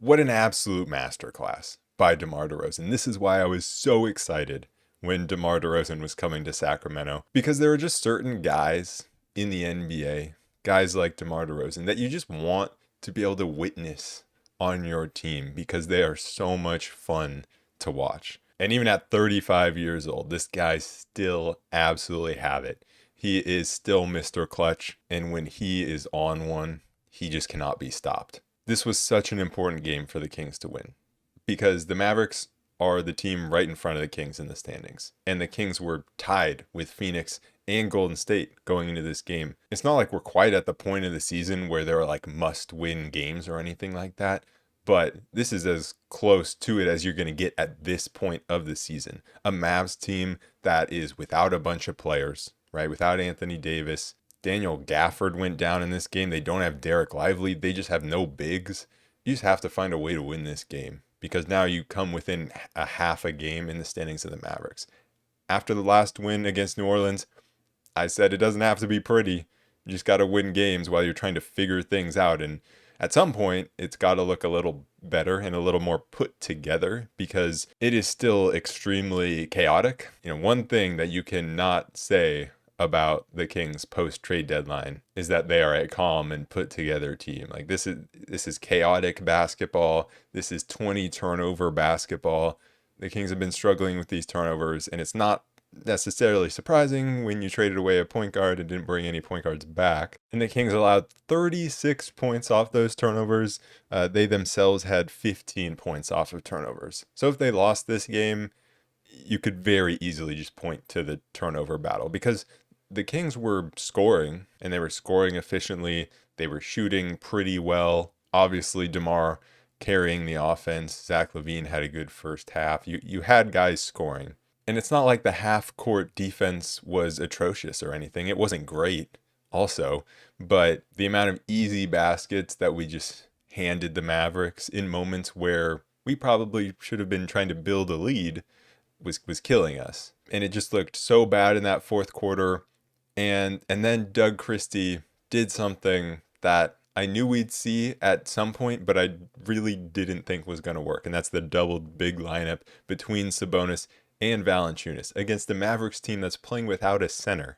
What an absolute masterclass by DeMar DeRozan. This is why I was so excited when DeMar DeRozan was coming to Sacramento, because there are just certain guys in the NBA, guys like DeMar DeRozan, that you just want to be able to witness on your team because they are so much fun to watch. And even at 35 years old, this guy still absolutely have it. He is still Mr. Clutch, and when he is on one, he just cannot be stopped. This was such an important game for the Kings to win because the Mavericks are the team right in front of the Kings in the standings. And the Kings were tied with Phoenix and Golden State going into this game. It's not like we're quite at the point of the season where there are like must-win games or anything like that, but this is as close to it as you're going to get at this point of the season. A Mavs team that is without a bunch of players, right? Without Anthony Davis. Daniel Gafford went down in this game. They don't have Derek Lively. They just have no bigs. You just have to find a way to win this game because now you come within a half a game in the standings of the Mavericks. After the last win against New Orleans, I said it doesn't have to be pretty. You just got to win games while you're trying to figure things out. And at some point, it's got to look a little better and a little more put together because it is still extremely chaotic. One thing that you cannot say about the Kings post-trade deadline is that they are a calm and put together team. Like this is chaotic basketball. This is 20 turnover basketball. The Kings have been struggling with these turnovers, and it's not necessarily surprising when you traded away a point guard and didn't bring any point guards back. And the Kings allowed 36 points off those turnovers. They themselves had 15 points off of turnovers. So if they lost this game, you could very easily just point to the turnover battle because the Kings were scoring and they were scoring efficiently. They were shooting pretty well. Obviously, DeMar carrying the offense. Zach LaVine had a good first half. You had guys scoring. And it's not like the half-court defense was atrocious or anything. It wasn't great also. But the amount of easy baskets that we just handed the Mavericks in moments where we probably should have been trying to build a lead was killing us. And it just looked so bad in that fourth quarter. And then Doug Christie did something that I knew we'd see at some point, but I really didn't think was going to work. And that's the double big lineup between Sabonis and Valanciunas against the Mavericks team that's playing without a center.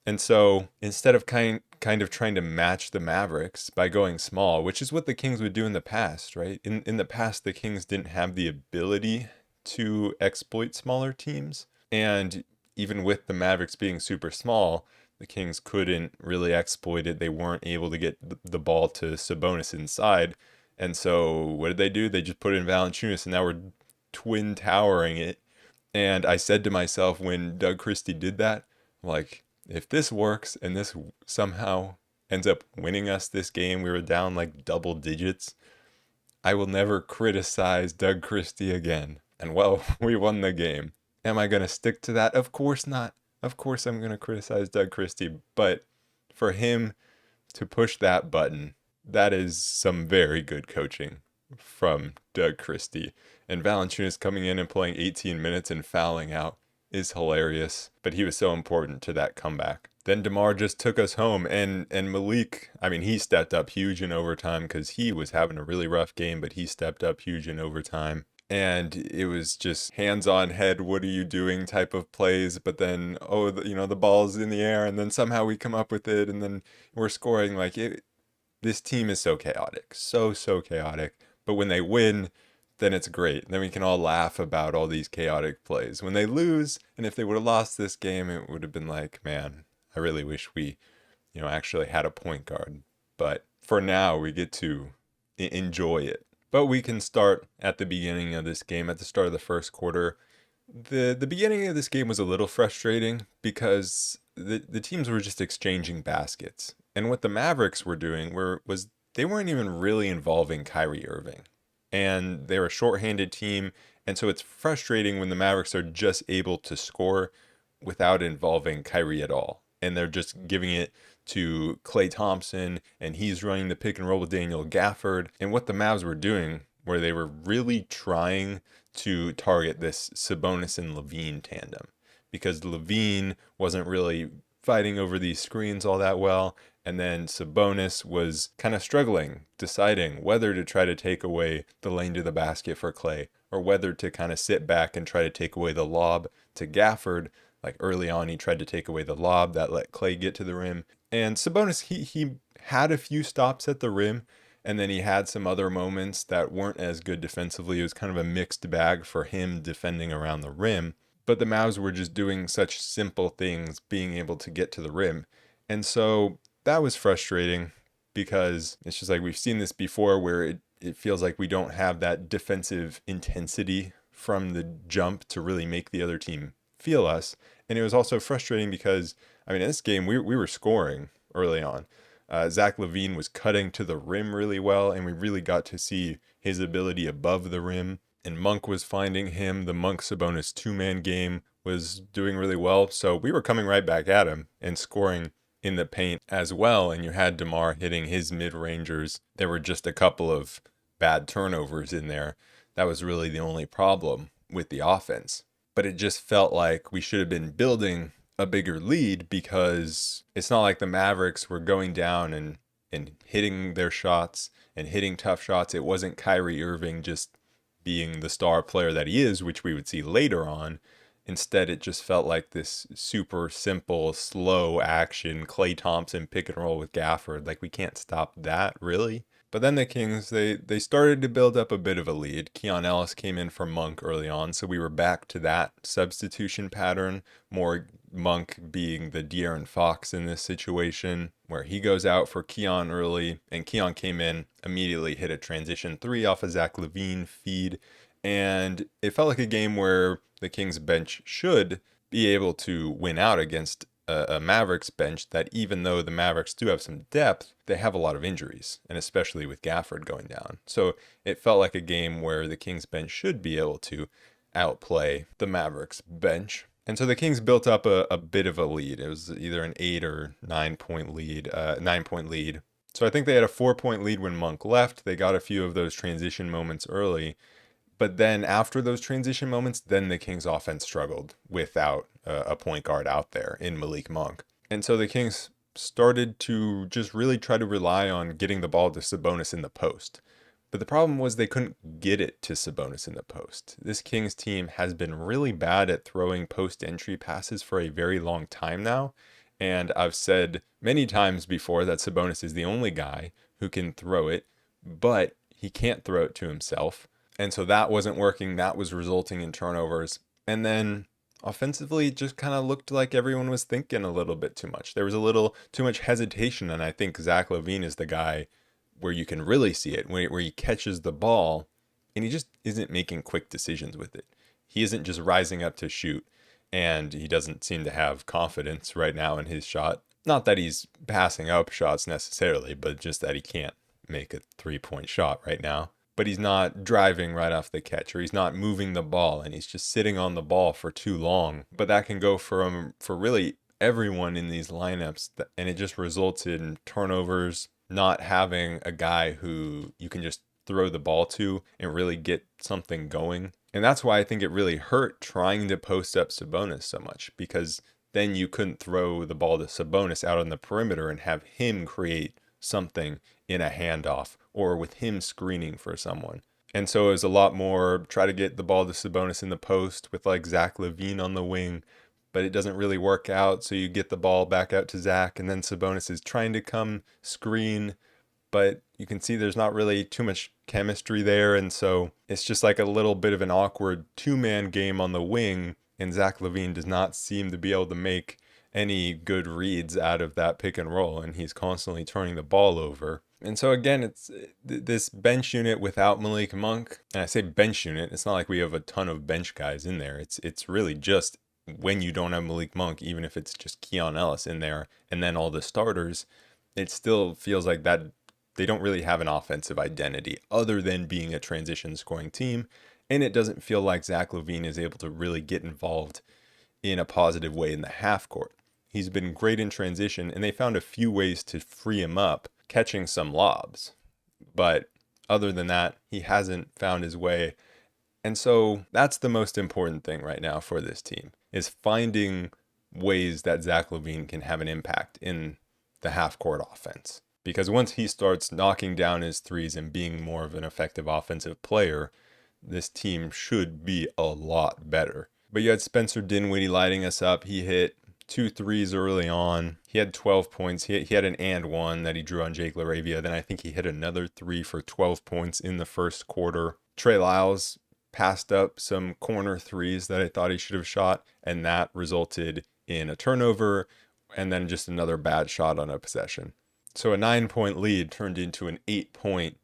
And so instead of kind of trying to match the Mavericks by going small, which is what the Kings would do in the past, right? In the past, the Kings didn't have the ability to exploit smaller teams. And even with the Mavericks being super small, the Kings couldn't really exploit it. They weren't able to get the ball to Sabonis inside. And so what did they do? They just put in Valanciunas, and now we're twin towering it. And I said to myself when Doug Christie did that, like, if this works and this somehow ends up winning us this game, we were down like double digits, I will never criticize Doug Christie again. And well, we won the game. Am I going to stick to that? Of course not. Of course I'm going to criticize Doug Christie. But for him to push that button, that is some very good coaching from Doug Christie. And Valanciunas coming in and playing 18 minutes and fouling out is hilarious. But he was so important to that comeback. Then DeMar just took us home. And Malik, I mean, he stepped up huge in overtime because he was having a really rough game, but he stepped up huge in overtime. And it was just hands on head, what are you doing type of plays. But then, the ball's in the air and then somehow we come up with it and then we're scoring. Like this team is so chaotic, so chaotic. But when they win, then it's great. Then we can all laugh about all these chaotic plays. When they lose, and if they would have lost this game, it would have been like, man, I really wish we, actually had a point guard. But for now, we get to enjoy it. But we can start at the beginning of this game, at the start of the first quarter. The beginning of this game was a little frustrating because the teams were just exchanging baskets. And what the Mavericks were doing was they weren't even really involving Kyrie Irving. And they're a shorthanded team. And so it's frustrating when the Mavericks are just able to score without involving Kyrie at all. And they're just giving it to Klay Thompson, and he's running the pick and roll with Daniel Gafford. And what the Mavs were doing, where they were really trying to target this Sabonis and LaVine tandem, because LaVine wasn't really fighting over these screens all that well, And then Sabonis was kind of struggling, deciding whether to try to take away the lane to the basket for Klay or whether to kind of sit back and try to take away the lob to Gafford. Like early on, he tried to take away the lob that let Klay get to the rim. And Sabonis, he had a few stops at the rim, and then he had some other moments that weren't as good defensively. It was kind of a mixed bag for him defending around the rim. But the Mavs were just doing such simple things, being able to get to the rim. And so that was frustrating because it's just like we've seen this before where it feels like we don't have that defensive intensity from the jump to really make the other team feel us. And it was also frustrating because, I mean, in this game, we were scoring early on. Zach LaVine was cutting to the rim really well, and we really got to see his ability above the rim. And Monk was finding him. The Monk-Sabonis two-man game was doing really well. So we were coming right back at him and scoring in the paint as well. And you had DeMar hitting his mid-rangers. There were just a couple of bad turnovers in there. That was really the only problem with the offense. But it just felt like we should have been building a bigger lead because it's not like the Mavericks were going down and hitting their shots and hitting tough shots. It wasn't Kyrie Irving just being the star player that he is, which we would see later on. Instead, it just felt like this super simple, slow action, Klay Thompson pick and roll with Gafford. Like, we can't stop that, really. But then the Kings, they started to build up a bit of a lead. Keon Ellis came in for Monk early on, so we were back to that substitution pattern, more Monk being the De'Aaron Fox in this situation, where he goes out for Keon early, and Keon came in, immediately hit a transition three off a Zach LaVine feed, and it felt like a game where the Kings bench should be able to win out against a Mavericks bench that, even though the Mavericks do have some depth, they have a lot of injuries, and especially with Gafford going down. So it felt like a game where the Kings bench should be able to outplay the Mavericks bench. And so the Kings built up a bit of a lead. It was either an 8 or 9 point lead, 9-point lead. So I think they had a 4-point lead when Monk left. They got a few of those transition moments early. But then after those transition moments, then the Kings offense struggled without a point guard out there in Malik Monk. And so the Kings started to just really try to rely on getting the ball to Sabonis in the post. But the problem was they couldn't get it to Sabonis in the post. This Kings team has been really bad at throwing post-entry passes for a very long time now. And I've said many times before that Sabonis is the only guy who can throw it, but he can't throw it to himself. And so that wasn't working. That was resulting in turnovers. And then offensively, it just kind of looked like everyone was thinking a little bit too much. There was a little too much hesitation. And I think Zach LaVine is the guy where you can really see it, where he catches the ball and he just isn't making quick decisions with it. He isn't just rising up to shoot, and he doesn't seem to have confidence right now in his shot. Not that he's passing up shots necessarily, but just that he can't make a 3-point shot right now. But he's not driving right off the catch, or he's not moving the ball, and he's just sitting on the ball for too long. But that can go for really everyone in these lineups, and it just results in turnovers, not having a guy who you can just throw the ball to and really get something going. And that's why I think it really hurt trying to post up Sabonis so much, because then you couldn't throw the ball to Sabonis out on the perimeter and have him create something in a handoff or with him screening for someone. And so it was a lot more try to get the ball to Sabonis in the post with like Zach LaVine on the wing, but it doesn't really work out. So you get the ball back out to Zach, and then Sabonis is trying to come screen, but you can see there's not really too much chemistry there. And so it's just like a little bit of an awkward two-man game on the wing, and Zach LaVine does not seem to be able to make any good reads out of that pick and roll, and he's constantly turning the ball over. And so again, it's this bench unit without Malik Monk. And I say bench unit, it's not like we have a ton of bench guys in there. It's really just when you don't have Malik Monk, even if it's just Keon Ellis in there and then all the starters, it still feels like that they don't really have an offensive identity other than being a transition scoring team. And it doesn't feel like Zach LaVine is able to really get involved in a positive way in the half court. He's been great in transition, and they found a few ways to free him up, catching some lobs. But other than that, he hasn't found his way. And so that's the most important thing right now for this team, is finding ways that Zach LaVine can have an impact in the half-court offense. Because once he starts knocking down his threes and being more of an effective offensive player, this team should be a lot better. But you had Spencer Dinwiddie lighting us up. He hit 2 threes early on. He had 12 points. He had an and one that he drew on Jake LaRavia. Then I think he hit another 3 for 12 points in the first quarter. Trey Lyles passed up some corner threes that I thought he should have shot, and that resulted in a turnover and then just another bad shot on a possession. So a 9-point lead turned into an 8-point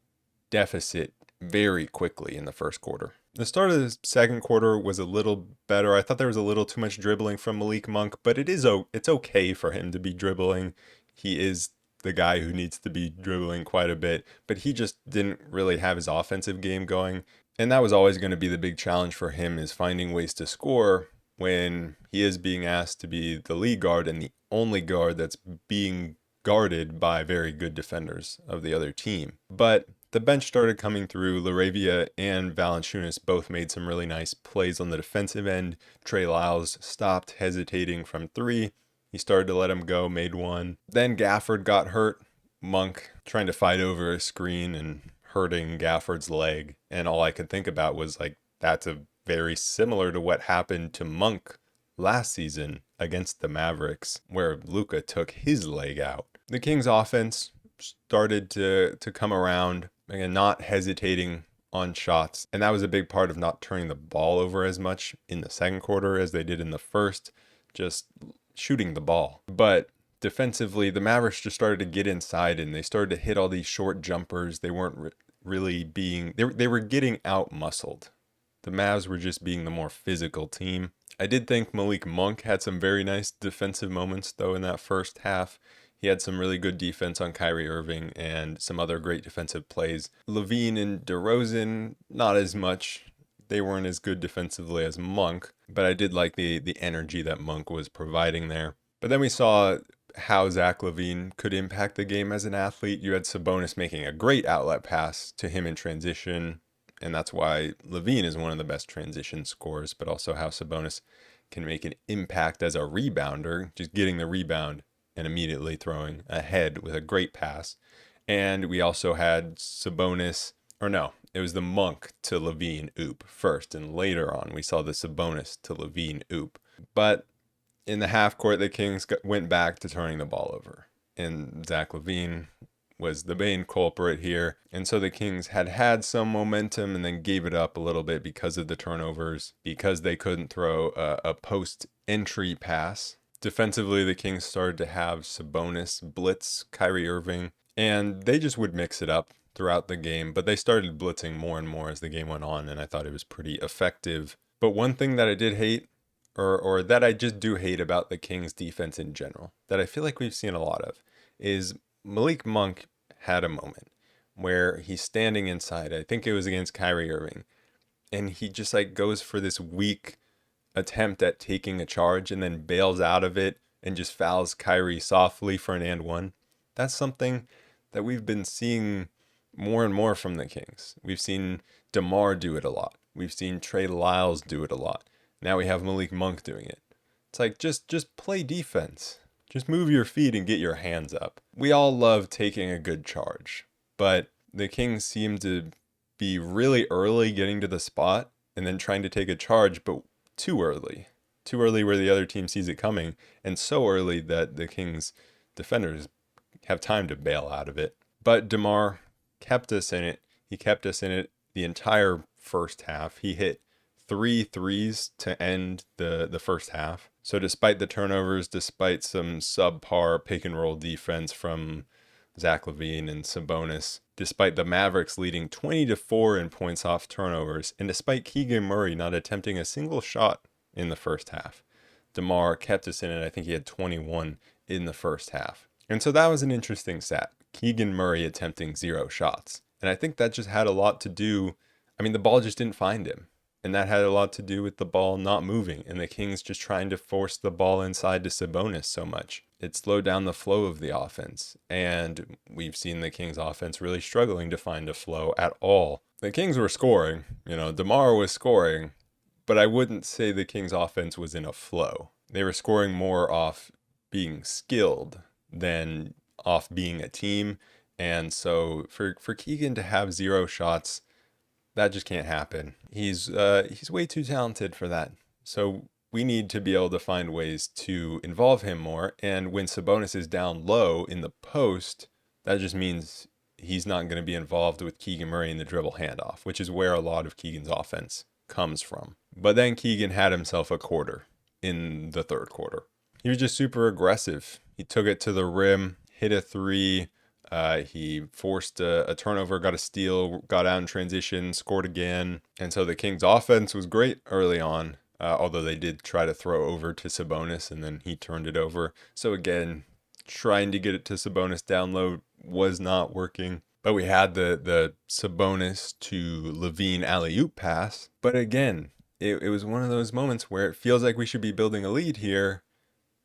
deficit very quickly in the first quarter. The start of the second quarter was a little better. I thought there was a little too much dribbling from Malik Monk, but it's okay for him to be dribbling. He is the guy who needs to be dribbling quite a bit, but he just didn't really have his offensive game going. And that was always going to be the big challenge for him, is finding ways to score when he is being asked to be the lead guard and the only guard that's being guarded by very good defenders of the other team. But the bench started coming through. LaRavia and Valanciunas both made some really nice plays on the defensive end. Trey Lyles stopped hesitating from 3. He started to let him go, made 1. Then Gafford got hurt. Monk trying to fight over a screen and hurting Gafford's leg. And all I could think about was like, that's a very similar to what happened to Monk last season against the Mavericks, where Luka took his leg out. The Kings offense started to come around, again, not hesitating on shots. And that was a big part of not turning the ball over as much in the second quarter as they did in the first, just shooting the ball. But defensively, the Mavericks just started to get inside and they started to hit all these short jumpers. They weren't really being, they were getting out muscled. The Mavs were just being the more physical team. I did think Malik Monk had some very nice defensive moments, though, in that first half. He had some really good defense on Kyrie Irving and some other great defensive plays. LaVine and DeRozan, not as much. They weren't as good defensively as Monk, but I did like the energy that Monk was providing there. But then we saw how Zach LaVine could impact the game as an athlete. You had Sabonis making a great outlet pass to him in transition, and that's why LaVine is one of the best transition scorers, but also how Sabonis can make an impact as a rebounder, just getting the rebound and immediately throwing ahead with a great pass. And we also had Sabonis, or no, it was the Monk to LaVine oop first, and later on we saw the Sabonis to LaVine oop. But in the half court, the Kings went back to turning the ball over, and Zach LaVine was the main culprit here. And so the Kings had some momentum and then gave it up a little bit because of the turnovers, because they couldn't throw a post-entry pass. Defensively, the Kings started to have Sabonis blitz Kyrie Irving, and they just would mix it up throughout the game, but they started blitzing more and more as the game went on, and I thought it was pretty effective. But one thing that I did hate, or that I just do hate about the Kings defense in general, that I feel like we've seen a lot of, is Malik Monk had a moment where he's standing inside. I think it was against Kyrie Irving, and he just like goes for this weak attempt at taking a charge and then bails out of it and just fouls Kyrie softly for an and one. That's something that we've been seeing more and more from the Kings. We've seen DeMar do it a lot. We've seen Trey Lyles do it a lot. Now we have Malik Monk doing it. It's like, just play defense. Just move your feet and get your hands up. We all love taking a good charge, but the Kings seem to be really early getting to the spot and then trying to take a charge, but too early where the other team sees it coming, and so early that the Kings defenders have time to bail out of it. But DeMar kept us in it. He kept us in it the entire first half. He hit 3 threes to end the first half. So despite the turnovers, despite some subpar pick and roll defense from Zach LaVine and Sabonis, despite the Mavericks leading 20-4 in points off turnovers, and despite Keegan Murray not attempting a single shot in the first half, DeMar kept us in it. I think he had 21 in the first half. And so that was an interesting stat. Keegan Murray attempting 0 shots. And I think that just had a lot to do, the ball just didn't find him. And that had a lot to do with the ball not moving and the Kings just trying to force the ball inside to Sabonis so much. It slowed down the flow of the offense. And we've seen the Kings offense really struggling to find a flow at all. The Kings were scoring, DeMar was scoring, but I wouldn't say the Kings offense was in a flow. They were scoring more off being skilled than off being a team. And so for Keegan to have 0 shots, that just can't happen. He's way too talented for that. So we need to be able to find ways to involve him more. And when Sabonis is down low in the post, that just means he's not going to be involved with Keegan Murray in the dribble handoff, which is where a lot of Keegan's offense comes from. But then Keegan had himself a quarter in the third quarter. He was just super aggressive. He took it to the rim, hit a 3. He forced a turnover, got a steal, got out in transition, scored again. And so the Kings' offense was great early on, although they did try to throw over to Sabonis, and then he turned it over. So again, trying to get it to Sabonis down low was not working. But we had the Sabonis to Levine alley-oop pass. But again, it was one of those moments where it feels like we should be building a lead here,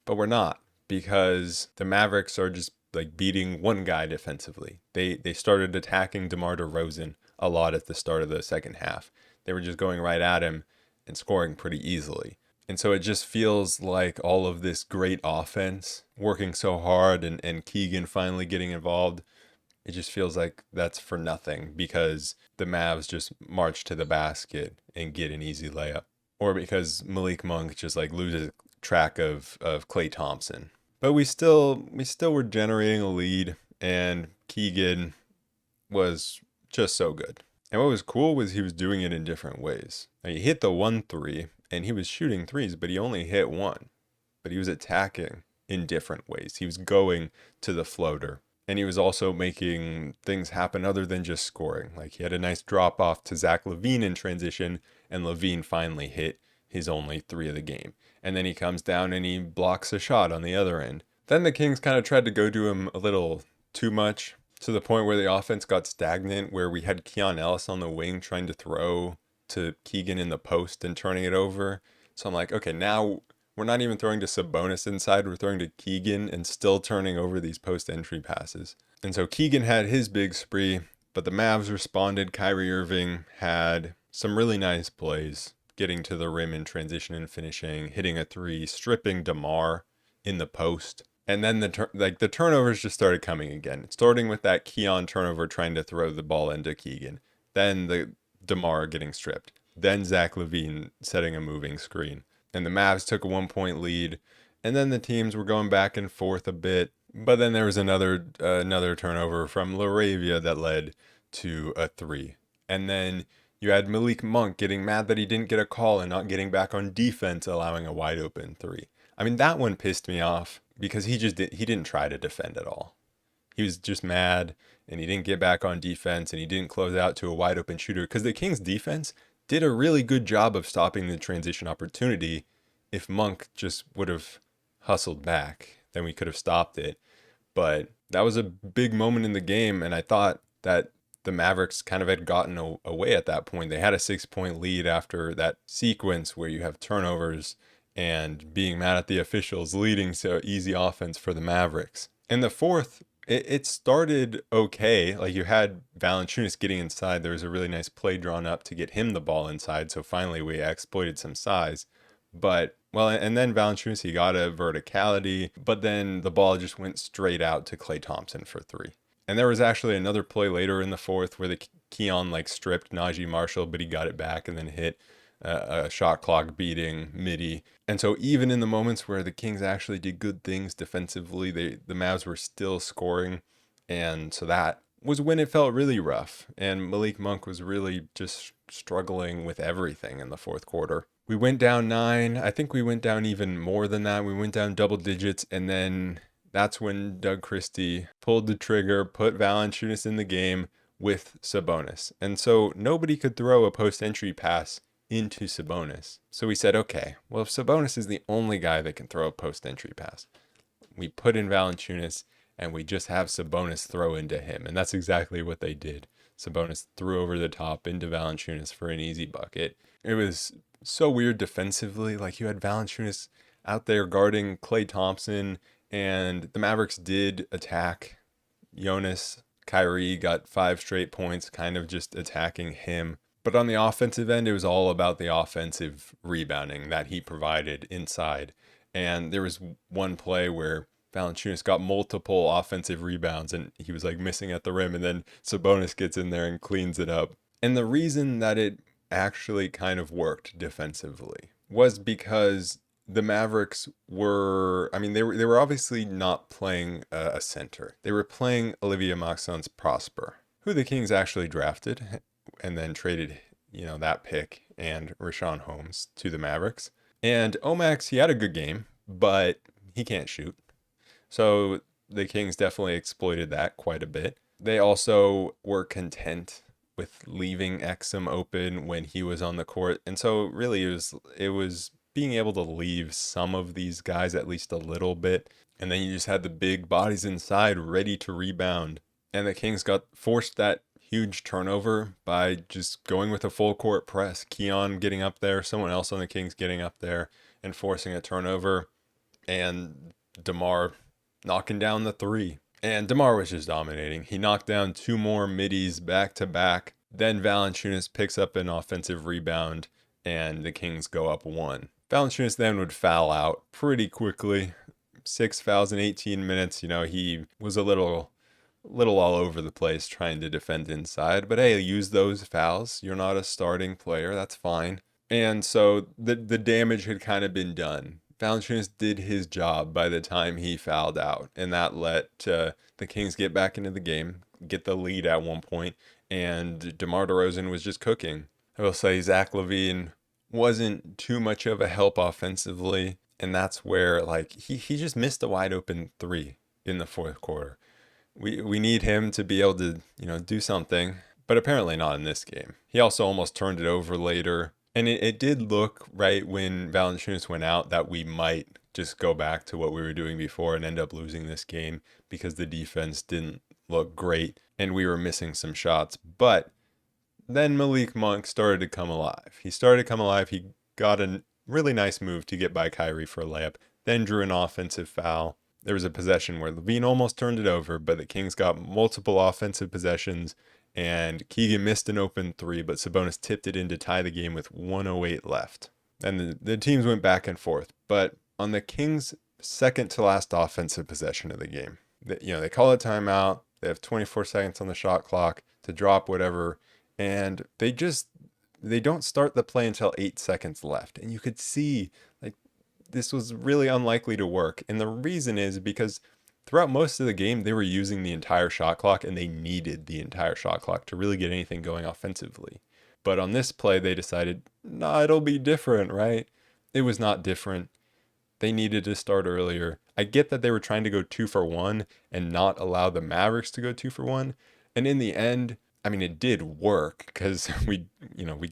but we're not, because the Mavericks are just like beating one guy defensively. They started attacking DeMar DeRozan a lot at the start of the second half. They were just going right at him and scoring pretty easily. And so it just feels like all of this great offense working so hard and Keegan finally getting involved, it just feels like that's for nothing because the Mavs just march to the basket and get an easy layup. Or because Malik Monk just like loses track of Klay Thompson. But we still were generating a lead, and Keegan was just so good. And what was cool was he was doing it in different ways. Now, he hit the 1-3, and he was shooting threes, but he only hit one. But he was attacking in different ways. He was going to the floater, and he was also making things happen other than just scoring. Like he had a nice drop off to Zach LaVine in transition, and LaVine finally hit his only 3 of the game. And then he comes down and he blocks a shot on the other end. Then the Kings kind of tried to go to him a little too much, to the point where the offense got stagnant, where we had Keon Ellis on the wing trying to throw to Keegan in the post and turning it over. So I'm like, okay, now we're not even throwing to Sabonis inside, we're throwing to Keegan and still turning over these post entry passes. And so Keegan had his big spree, but the Mavs responded. Kyrie Irving had some really nice plays, getting to the rim in transition and finishing, hitting a 3, stripping DeMar in the post. And then the turnovers just started coming again, starting with that Keon turnover trying to throw the ball into Keegan. Then the DeMar getting stripped. Then Zach LaVine setting a moving screen. And the Mavs took a 1-point lead. And then the teams were going back and forth a bit. But then there was another turnover from LaRavia that led to a 3. And then you had Malik Monk getting mad that he didn't get a call and not getting back on defense, allowing a wide open 3. I mean, that one pissed me off because he didn't try to defend at all. He was just mad and he didn't get back on defense and he didn't close out to a wide open shooter, because the Kings defense did a really good job of stopping the transition opportunity. If Monk just would have hustled back, then we could have stopped it. But that was a big moment in the game, and I thought that the Mavericks kind of had gotten away at that point. They had a 6-point lead after that sequence where you have turnovers and being mad at the officials, leading to easy offense for the Mavericks. In the fourth, it started okay. Like you had Valanciunas getting inside. There was a really nice play drawn up to get him the ball inside. So finally we exploited some size. But, well, and then Valanciunas, he got a verticality, but then the ball just went straight out to Klay Thompson for 3. And there was actually another play later in the fourth where the Keon like stripped Najee Marshall, but he got it back and then hit a shot clock beating midi. And so even in the moments where the Kings actually did good things defensively, the Mavs were still scoring. And so that was when it felt really rough. And Malik Monk was really just struggling with everything in the fourth quarter. We went down 9. I think we went down even more than that. We went down double digits. And then that's when Doug Christie pulled the trigger, put Valanciunas in the game with Sabonis. And so nobody could throw a post-entry pass into Sabonis. So we said, okay, well, if Sabonis is the only guy that can throw a post-entry pass, we put in Valanciunas and we just have Sabonis throw into him. And that's exactly what they did. Sabonis threw over the top into Valanciunas for an easy bucket. It was so weird defensively. Like you had Valanciunas out there guarding Klay Thompson, and the Mavericks did attack Jonas. Kyrie got 5 straight points, kind of just attacking him. But on the offensive end, it was all about the offensive rebounding that he provided inside. And there was one play where Valanciunas got multiple offensive rebounds and he was like missing at the rim, and then Sabonis gets in there and cleans it up. And the reason that it actually kind of worked defensively was because the Mavericks were, I mean, they were obviously not playing a center. They were playing Olivia Maxence Prosper, who the Kings actually drafted and then traded, that pick and Rashawn Holmes to the Mavericks. And Omax, he had a good game, but he can't shoot. So the Kings definitely exploited that quite a bit. They also were content with leaving Exum open when he was on the court. And so really it was being able to leave some of these guys at least a little bit. And then you just had the big bodies inside ready to rebound. And the Kings forced that huge turnover by just going with a full court press. Keon getting up there, someone else on the Kings getting up there and forcing a turnover. And DeMar knocking down the three. And DeMar was just dominating. He knocked down 2 more middies back to back. Then Valanciunas picks up an offensive rebound and the Kings go up 1. Valanciunas then would foul out pretty quickly. 6 fouls in 18 minutes. He was a little all over the place trying to defend inside. But hey, use those fouls. You're not a starting player. That's fine. And so the damage had kind of been done. Valanciunas did his job by the time he fouled out. And that let the Kings get back into the game, get the lead at one point. And DeMar DeRozan was just cooking. I will say Zach LaVine wasn't too much of a help offensively. And that's where he just missed a wide open 3 in the fourth quarter. We need him to be able to, do something, but apparently not in this game. He also almost turned it over later. And it did look right when Valanciunas went out that we might just go back to what we were doing before and end up losing this game because the defense didn't look great and we were missing some shots. But then Malik Monk started to come alive. He got a really nice move to get by Kyrie for a layup, then drew an offensive foul. There was a possession where LaVine almost turned it over, but the Kings got multiple offensive possessions, and Keegan missed an open 3, but Sabonis tipped it in to tie the game with 1:08 left. And the teams went back and forth. But on the Kings' second to last offensive possession of the game, they call a timeout. They have 24 seconds on the shot clock to drop whatever, and they don't start the play until 8 seconds left. And you could see this was really unlikely to work. And the reason is because throughout most of the game, they were using the entire shot clock, and they needed the entire shot clock to really get anything going offensively. But on this play, they decided, nah, it'll be different, right? It was not different. They needed to start earlier. I get that they were trying to go 2 for 1 and not allow the Mavericks to go 2 for 1. And in the end, I mean, it did work because we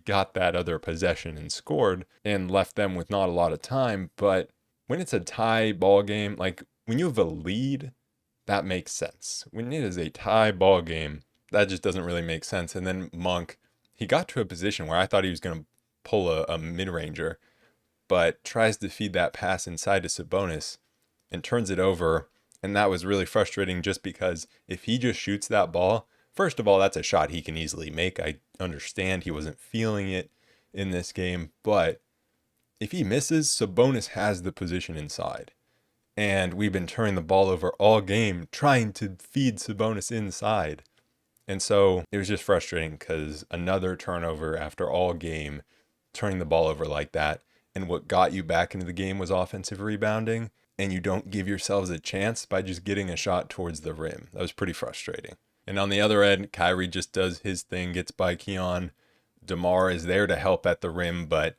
got that other possession and scored and left them with not a lot of time. But when it's a tie ball game, when you have a lead, that makes sense. When it is a tie ball game, that just doesn't really make sense. And then Monk, he got to a position where I thought he was going to pull a mid-ranger, but tries to feed that pass inside to Sabonis and turns it over. And that was really frustrating just because if he just shoots that ball, first of all, that's a shot he can easily make. I understand he wasn't feeling it in this game, but if he misses, Sabonis has the position inside. And we've been turning the ball over all game, trying to feed Sabonis inside. And so it was just frustrating because another turnover after all game, turning the ball over like that. And what got you back into the game was offensive rebounding. And you don't give yourselves a chance by just getting a shot towards the rim. That was pretty frustrating. And on the other end, Kyrie just does his thing, gets by Keon. DeMar is there to help at the rim, but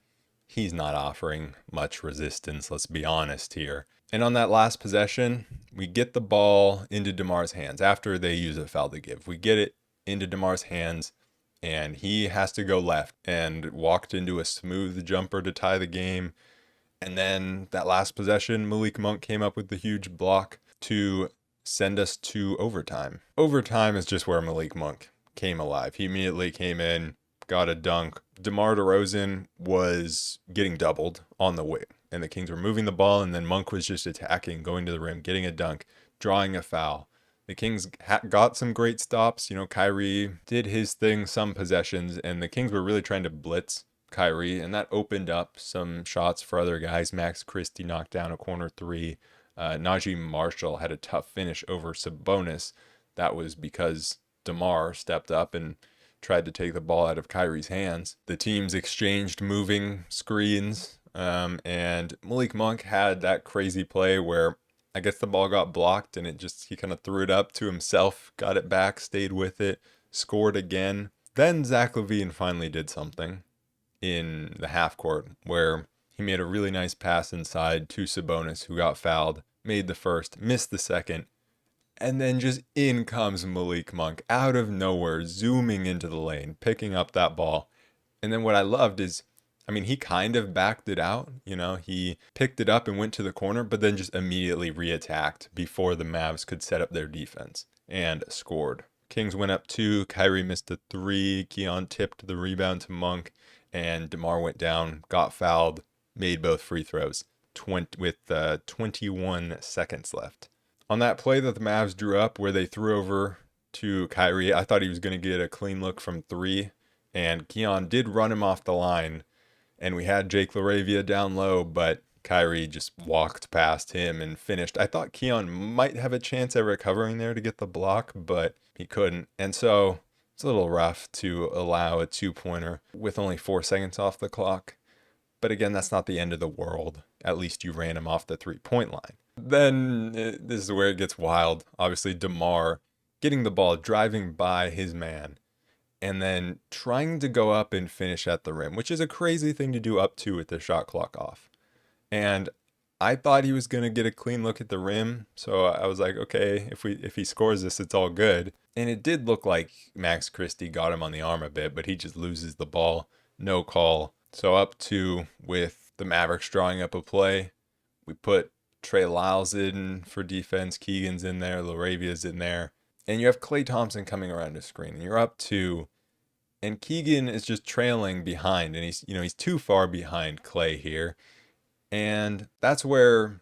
he's not offering much resistance, let's be honest here. And on that last possession, we get the ball into DeMar's hands after they use a foul to give. We get it into DeMar's hands, and he has to go left and walked into a smooth jumper to tie the game. And then that last possession, Malik Monk came up with the huge block to send us to overtime. Overtime is just where Malik Monk came alive. He immediately came in, got a dunk. DeMar DeRozan was getting doubled on the wing, and the Kings were moving the ball, and then Monk was just attacking, going to the rim, getting a dunk, drawing a foul. The Kings got some great stops. Kyrie did his thing some possessions, and the Kings were really trying to blitz Kyrie, and that opened up some shots for other guys. Max Christie knocked down a corner 3. Najee Marshall had a tough finish over Sabonis. That was because DeMar stepped up and tried to take the ball out of Kyrie's hands. The teams exchanged moving screens, and Malik Monk had that crazy play where I guess the ball got blocked and he kind of threw it up to himself, got it back, stayed with it, scored again. Then Zach LaVine finally did something in the half court where he made a really nice pass inside to Sabonis, who got fouled, made the first, missed the second, and then just in comes Malik Monk out of nowhere, zooming into the lane, picking up that ball. And then what I loved is, I mean, he kind of backed it out. He picked it up and went to the corner, but then just immediately reattacked before the Mavs could set up their defense and scored. Kings went up 2. Kyrie missed a 3. Keon tipped the rebound to Monk, and DeMar went down, got fouled, made both free throws with 21 seconds left. On that play that the Mavs drew up where they threw over to Kyrie, I thought he was going to get a clean look from 3, and Keon did run him off the line, and we had Jake LaRavia down low, but Kyrie just walked past him and finished. I thought Keon might have a chance at recovering there to get the block, but he couldn't. And so it's a little rough to allow a 2-pointer with only 4 seconds off the clock. But again, that's not the end of the world. At least you ran him off the 3-point line. Then this is where it gets wild. Obviously, DeMar getting the ball, driving by his man, and then trying to go up and finish at the rim, which is a crazy thing to do up to with the shot clock off. And I thought he was going to get a clean look at the rim. So I was like, okay, if he scores this, it's all good. And it did look like Max Christie got him on the arm a bit, but he just loses the ball. No call. So up 2 with the Mavericks drawing up a play. We put Trey Lyles in for defense. Keegan's in there. LaRavia's in there. And you have Klay Thompson coming around the screen. And you're up 2. And Keegan is just trailing behind. And he's too far behind Klay here. And that's where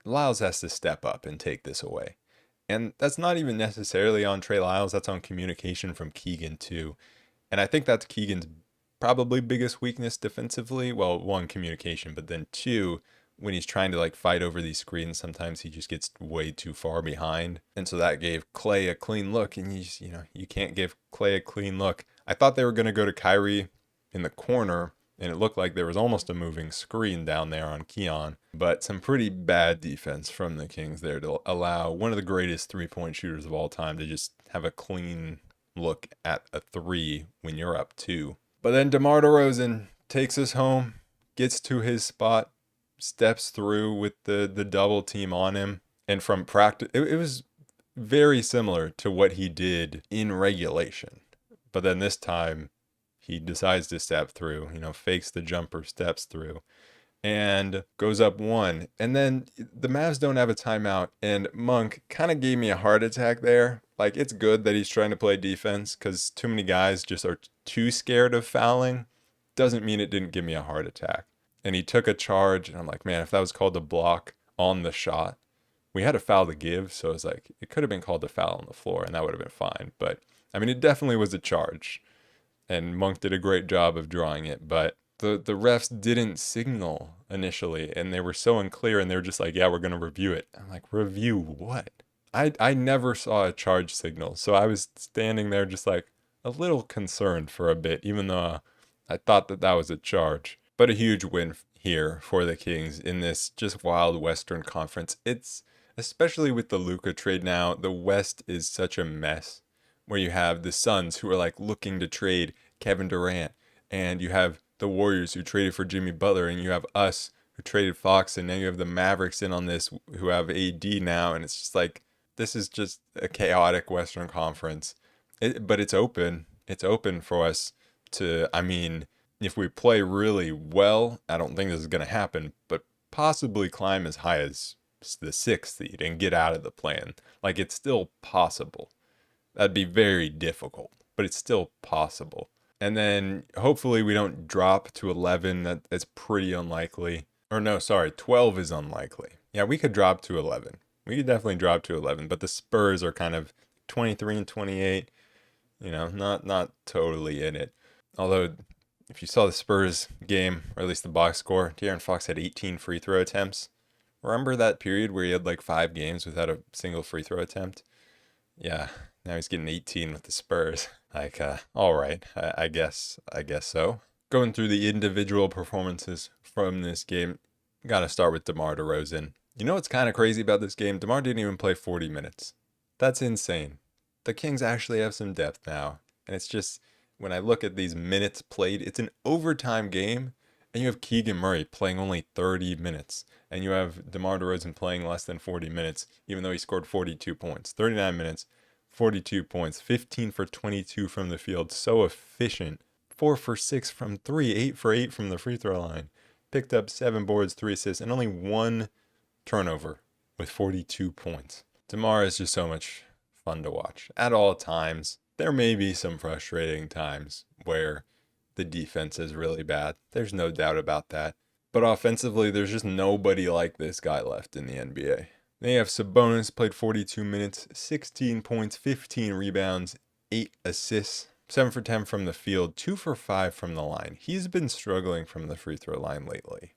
Lyles has to step up and take this away. And that's not even necessarily on Trey Lyles. That's on communication from Keegan too. And I think that's Keegan's probably biggest weakness defensively. Well, 1, communication, but then 2, when he's trying to fight over these screens, sometimes he just gets way too far behind. And so that gave Klay a clean look, and you can't give Klay a clean look. I thought they were going to go to Kyrie in the corner, and it looked like there was almost a moving screen down there on Keon. But some pretty bad defense from the Kings there to allow one of the greatest 3-point shooters of all time to just have a clean look at a 3 when you're up 2. But then DeMar DeRozan takes us home, gets to his spot, steps through with the double team on him. And from practice, it was very similar to what he did in regulation. But then this time, he decides to step through, fakes the jumper, steps through, and goes up 1. And then the Mavs don't have a timeout, and Monk kind of gave me a heart attack there. It's good that he's trying to play defense because too many guys just are too scared of fouling. Doesn't mean it didn't give me a heart attack. And he took a charge, and I'm like, man, if that was called a block on the shot, we had a foul to give, so it could have been called a foul on the floor, and that would have been fine. But, I mean, it definitely was a charge. And Monk did a great job of drawing it, but the refs didn't signal initially, and they were so unclear, and they were just like, yeah, we're going to review it. I'm like, review what? I never saw a charge signal, so I was standing there just a little concerned for a bit, even though I thought that was a charge. But a huge win here for the Kings in this just wild Western Conference. It's, especially with the Luka trade now, the West is such a mess. Where you have the Suns who are looking to trade Kevin Durant, and you have the Warriors who traded for Jimmy Butler, and you have us who traded Fox, and then you have the Mavericks in on this who have AD now, and it's just this is just a chaotic Western Conference. But it's open. It's open for us to, I mean, if we play really well, I don't think this is going to happen, but possibly climb as high as the 6th seed and get out of the play-in. It's still possible. That'd be very difficult, but it's still possible. And then hopefully we don't drop to 11. That's pretty unlikely. Or no, sorry, 12 is unlikely. Yeah, we could drop to 11. We could definitely drop to 11, but the Spurs are kind of 23 and 28, not totally in it. Although, if you saw the Spurs game, or at least the box score, De'Aaron Fox had 18 free throw attempts. Remember that period where he had like 5 games without a single free throw attempt? Yeah, now he's getting 18 with the Spurs. Like, all right, I guess so. Going through the individual performances from this game, gotta start with DeMar DeRozan. You know what's kind of crazy about this game? DeMar didn't even play 40 minutes. That's insane. The Kings actually have some depth now, and it's just when I look at these minutes played, it's an overtime game, and you have Keegan Murray playing only 30 minutes, and you have DeMar DeRozan playing less than 40 minutes, even though he scored 42 points. 39 minutes, 42 points, 15 for 22 from the field, so efficient. 4 for 6 from 3, 8 for 8 from the free throw line. Picked up 7 boards, 3 assists, and only 1 turnover with 42 points. DeMar is just so much fun to watch at all times. There may be some frustrating times where the defense is really bad. There's no doubt about that. But offensively, there's just nobody like this guy left in the NBA. They have Sabonis, played 42 minutes, 16 points, 15 rebounds, 8 assists, 7 for 10 from the field, 2 for 5 from the line. He's been struggling from the free throw line lately,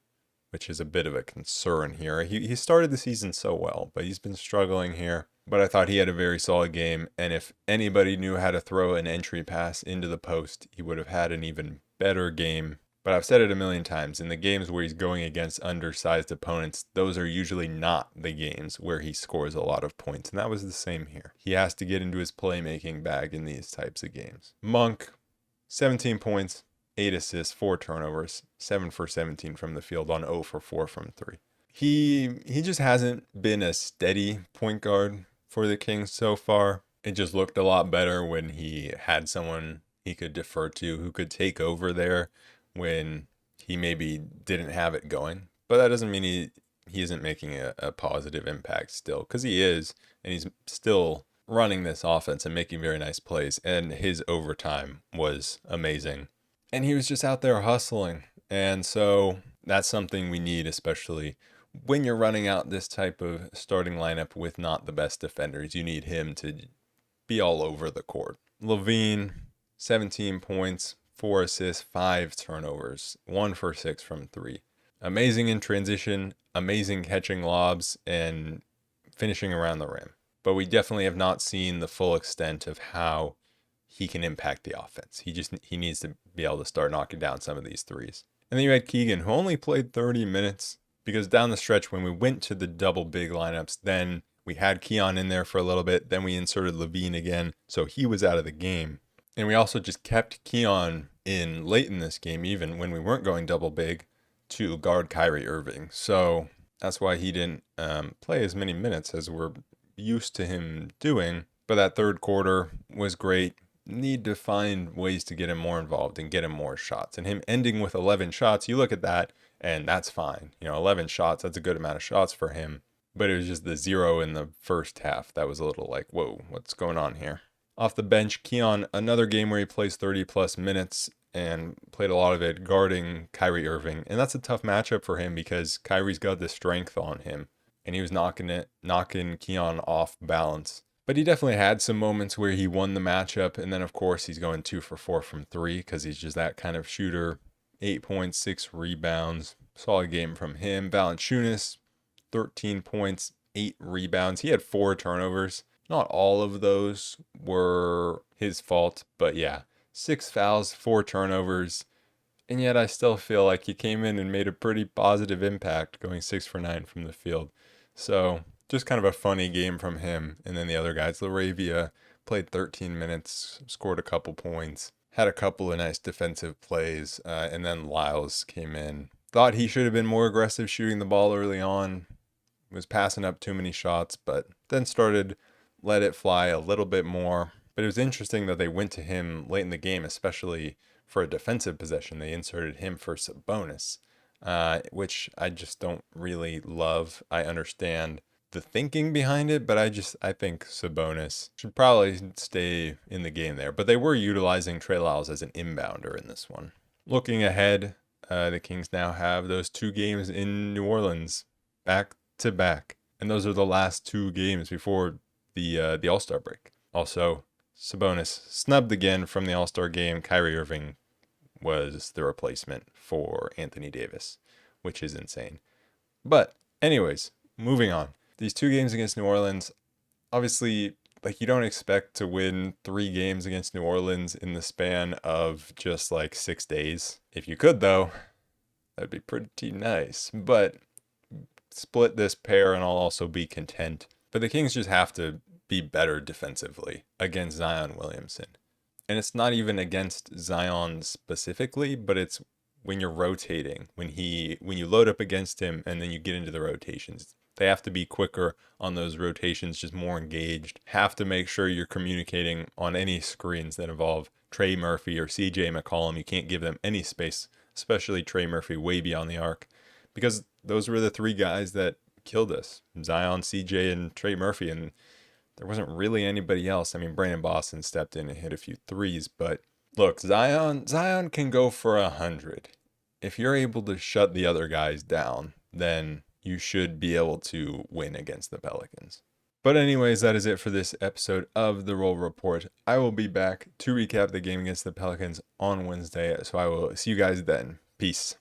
which is a bit of a concern here. He started the season so well, but he's been struggling here. But I thought he had a very solid game, and if anybody knew how to throw an entry pass into the post, he would have had an even better game. But I've said it a million times, in the games where he's going against undersized opponents, those are usually not the games where he scores a lot of points, and that was the same here. He has to get into his playmaking bag in these types of games. Monk, 17 points, 8 assists, 4 turnovers, 7 for 17 from the field on 0 for 4 from 3. He just hasn't been a steady point guard for the Kings so far. It just looked a lot better when he had someone he could defer to who could take over there when he maybe didn't have it going. But that doesn't mean he isn't making a positive impact still, because he is, and he's still running this offense and making very nice plays, and his overtime was amazing. And he was just out there hustling, and so that's something we need, especially when you're running out this type of starting lineup with not the best defenders. You need him to be all over the court. LaVine, 17 points, 4 assists, 5 turnovers, 1 for 6 from 3. Amazing in transition, amazing catching lobs, and finishing around the rim. But we definitely have not seen the full extent of how he can impact the offense. He needs to be able to start knocking down some of these threes. And then you had Keegan, who only played 30 minutes, because down the stretch when we went to the double big lineups, then we had Keon in there for a little bit, then we inserted LaVine again, so he was out of the game. And we also just kept Keon in late in this game, even when we weren't going double big, to guard Kyrie Irving. So that's why he didn't play as many minutes as we're used to him doing. But that third quarter was great. Need to find ways to get him more involved and get him more shots. And him ending with 11 shots, you look at that, and that's fine. 11 shots, that's a good amount of shots for him. But it was just the 0 in the first half. That was a little like, whoa, what's going on here? Off the bench, Keon, another game where he plays 30-plus minutes and played a lot of it guarding Kyrie Irving. And that's a tough matchup for him because Kyrie's got the strength on him. And he was knocking Keon off balance. But he definitely had some moments where he won the matchup. And then, of course, he's going 2 for 4 from 3 because he's just that kind of shooter. 8 points, 6 rebounds. Solid game from him. Valanciunas, 13 points, 8 rebounds. He had 4 turnovers. Not all of those were his fault, but yeah, 6 fouls, 4 turnovers, and yet I still feel like he came in and made a pretty positive impact, going 6 for 9 from the field. So just kind of a funny game from him. And then the other guys, Laravia played 13 minutes, scored a couple points, had a couple of nice defensive plays, and then Lyles came in. Thought he should have been more aggressive shooting the ball early on, was passing up too many shots, but then started let it fly a little bit more. But it was interesting that they went to him late in the game, especially for a defensive possession. They inserted him for Sabonis, which I just don't really love. I understand the thinking behind it, but I think Sabonis should probably stay in the game there. But they were utilizing Trey Lyles as an inbounder in this one. Looking ahead, the Kings now have those 2 games in New Orleans back to back. And those are the last 2 games before the All-Star break. Also, Sabonis snubbed again from the All-Star game. Kyrie Irving was the replacement for Anthony Davis, which is insane. But anyways, moving on. These 2 games against New Orleans, obviously, like, you don't expect to win 3 games against New Orleans in the span of just like 6 days. If you could, though, that'd be pretty nice. But split this pair and I'll also be content. But the Kings just have to be better defensively against Zion Williamson. And it's not even against Zion specifically, but it's when you're rotating, when you load up against him and then you get into the rotations. They have to be quicker on those rotations, just more engaged. Have to make sure you're communicating on any screens that involve Trey Murphy or CJ McCollum. You can't give them any space, especially Trey Murphy way beyond the arc, because those were the 3 guys that killed us: Zion, CJ, and Trey Murphy. And there wasn't really anybody else. I mean, Brandon Boston stepped in and hit a few threes, but look, Zion can go for 100. If you're able to shut the other guys down, then you should be able to win against the Pelicans. But anyways, that is it for this episode of the Roll Report. I will be back to recap the game against the Pelicans on Wednesday, so I will see you guys then. Peace.